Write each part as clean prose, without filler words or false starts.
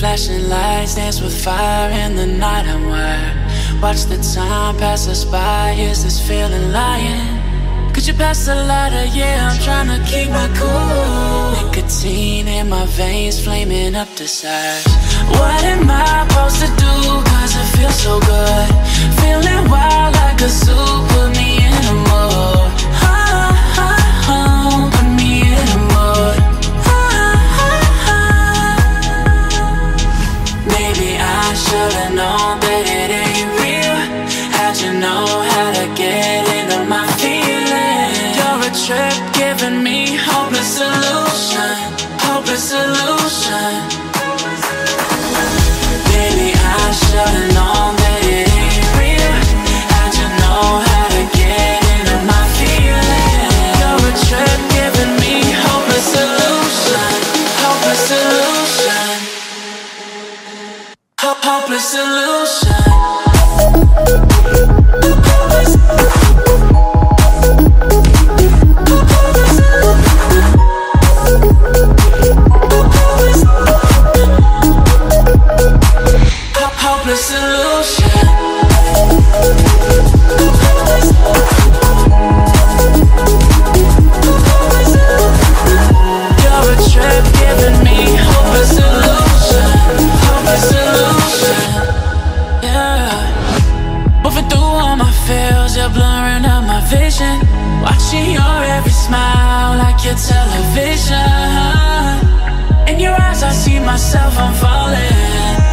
Flashing lights dance with fire in the night. I'm wired. Watch the time pass us by. Is this feeling lying? Could you pass the lighter? Yeah, I'm trying to keep my cool. Nicotine in my veins, flaming up the sides. What am I supposed to do? Cause it feels so good. Feeling wild like a zoo. Put me in a mood. Put me in a mood. Maybe I should've known that it ain't real. How'd you know how to get into my feelings? You're a trip giving me hopeless solution. Hopeless solution. Maybe I should've known that it ain't real. How'd you know how to get into my feelings? You're a trip giving me hopeless solution. Hopeless solution. Hopeless solution. Hopeless solution. You're a trip giving me hopeless solution. Hopeless solution. Yeah. Moving through all my feels, you're blurring out my vision. Watching your every smile like your television. In your eyes I see myself, I'm falling.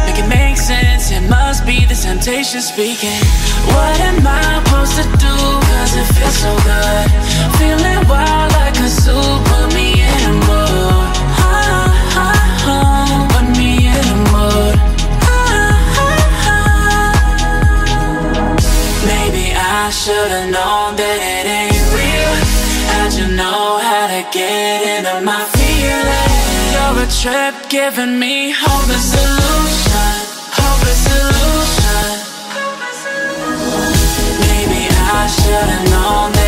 Make it make sense, it must be the temptation speaking. What am I supposed to do? Cause it feels so good. Feeling wild like a zoo. Put me in a mood. Put me in a mood. Maybe I should've known that it ain't real. How'd you know how to get into my feelings? You're a trip giving me hopeless solution. Hopeless solution. Maybe I should've known that